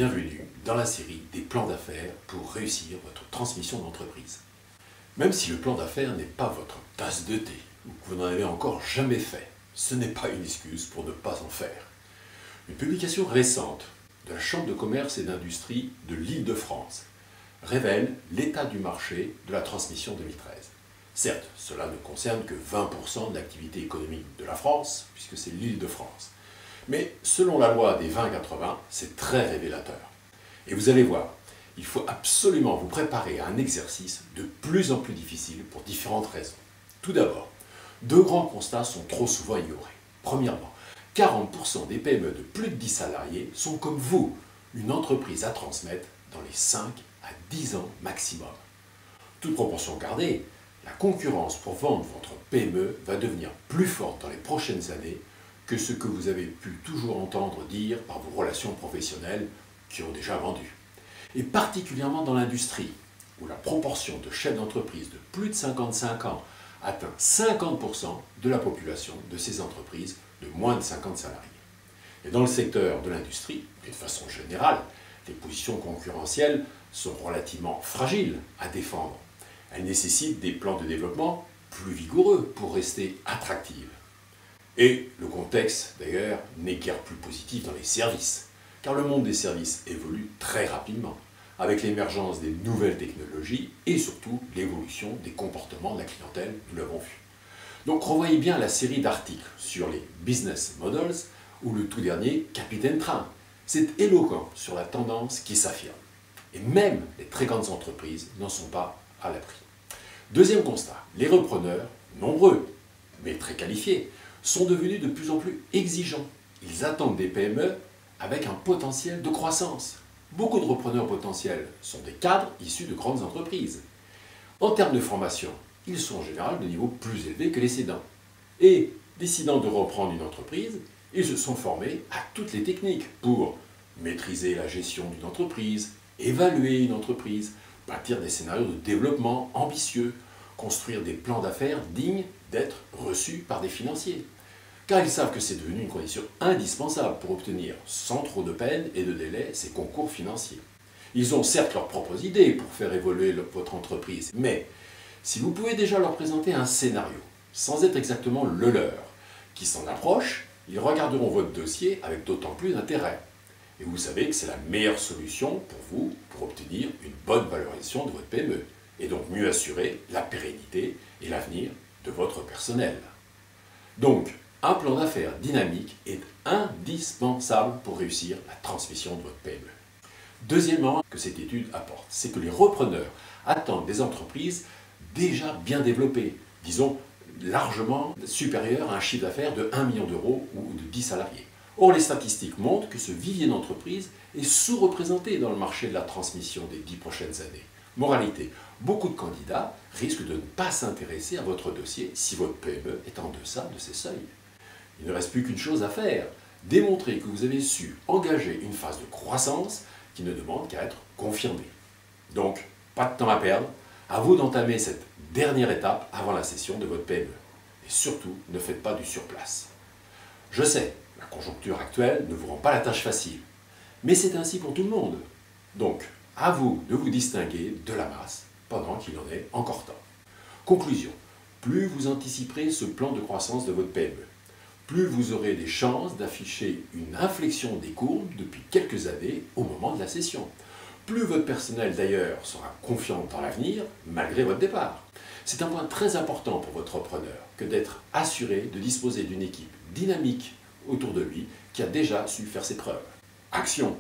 bienvenue dans la série des plans d'affaires pour réussir votre transmission d'entreprise. Même si le plan d'affaires n'est pas votre tasse de thé ou que vous n'en avez encore jamais fait, ce n'est pas une excuse pour ne pas en faire. Une publication récente de la Chambre de commerce et d'industrie de l'Île-de-France révèle l'état du marché de la transmission 2013. Certes, cela ne concerne que 20% de l'activité économique de la France, puisque c'est l'Île-de-France. Mais selon la loi des 20-80, c'est très révélateur. Et vous allez voir, il faut absolument vous préparer à un exercice de plus en plus difficile pour différentes raisons. Tout d'abord, deux grands constats sont trop souvent ignorés. Premièrement, 40% des PME de plus de 10 salariés sont comme vous, une entreprise à transmettre dans les 5 à 10 ans maximum. Toute proportion gardée, la concurrence pour vendre votre PME va devenir plus forte dans les prochaines années que ce que vous avez pu toujours entendre dire par vos relations professionnelles qui ont déjà vendu. Et particulièrement dans l'industrie, où la proportion de chefs d'entreprise de plus de 55 ans atteint 50% de la population de ces entreprises de moins de 50 salariés. Et dans le secteur de l'industrie, et de façon générale, les positions concurrentielles sont relativement fragiles à défendre. Elles nécessitent des plans de développement plus vigoureux pour rester attractives. Et le contexte, d'ailleurs, n'est guère plus positif dans les services, car le monde des services évolue très rapidement, avec l'émergence des nouvelles technologies et surtout l'évolution des comportements de la clientèle, nous l'avons vu. Donc revoyez bien la série d'articles sur les business models ou le tout dernier Capitaine Train. C'est éloquent sur la tendance qui s'affirme. Et même les très grandes entreprises n'en sont pas à l'abri. Deuxième constat, les repreneurs, nombreux, mais très qualifiés, sont devenus de plus en plus exigeants. Ils attendent des PME avec un potentiel de croissance. Beaucoup de repreneurs potentiels sont des cadres issus de grandes entreprises. En termes de formation, ils sont en général de niveau plus élevé que les cédants. Et, décidant de reprendre une entreprise, ils se sont formés à toutes les techniques pour maîtriser la gestion d'une entreprise, évaluer une entreprise, bâtir des scénarios de développement ambitieux, construire des plans d'affaires dignes d'être reçus par des financiers. Car ils savent que c'est devenu une condition indispensable pour obtenir, sans trop de peine et de délai, ces concours financiers. Ils ont certes leurs propres idées pour faire évoluer votre entreprise, mais si vous pouvez déjà leur présenter un scénario, sans être exactement le leur, qui s'en approche, ils regarderont votre dossier avec d'autant plus d'intérêt. Et vous savez que c'est la meilleure solution pour vous pour obtenir une bonne valorisation de votre PME, et donc mieux assurer la pérennité et l'avenir de votre personnel. Donc, un plan d'affaires dynamique est indispensable pour réussir la transmission de votre PME. Deuxièmement, que cette étude apporte, c'est que les repreneurs attendent des entreprises déjà bien développées, disons largement supérieures à un chiffre d'affaires de 1 million d'euros ou de 10 salariés. Or, les statistiques montrent que ce vivier d'entreprise est sous-représenté dans le marché de la transmission des 10 prochaines années. Moralité, beaucoup de candidats risquent de ne pas s'intéresser à votre dossier si votre PME est en deçà de ces seuils. Il ne reste plus qu'une chose à faire, démontrer que vous avez su engager une phase de croissance qui ne demande qu'à être confirmée. Donc, pas de temps à perdre, à vous d'entamer cette dernière étape avant la cession de votre PME. Et surtout, ne faites pas du surplace. Je sais, la conjoncture actuelle ne vous rend pas la tâche facile, mais c'est ainsi pour tout le monde. Donc, à vous de vous distinguer de la masse pendant qu'il en est encore temps. Conclusion, plus vous anticiperez ce plan de croissance de votre PME, plus vous aurez des chances d'afficher une inflexion des courbes depuis quelques années au moment de la cession. Plus votre personnel d'ailleurs sera confiant dans l'avenir, malgré votre départ. C'est un point très important pour votre repreneur que d'être assuré de disposer d'une équipe dynamique autour de lui qui a déjà su faire ses preuves. Action!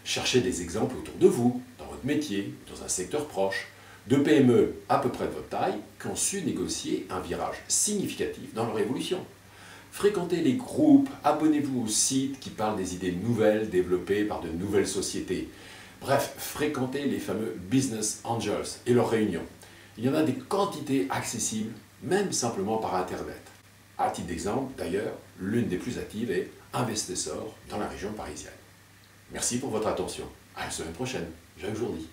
Cherchez des exemples autour de vous, dans votre métier, dans un secteur proche, de PME à peu près de votre taille qui ont su négocier un virage significatif dans leur évolution. Fréquentez les groupes, abonnez-vous aux sites qui parlent des idées nouvelles développées par de nouvelles sociétés. Bref, fréquentez les fameux Business Angels et leurs réunions. Il y en a des quantités accessibles, même simplement par Internet. À titre d'exemple, d'ailleurs, l'une des plus actives est Investissor dans la région parisienne. Merci pour votre attention. À la semaine prochaine. Jacques Jourdi.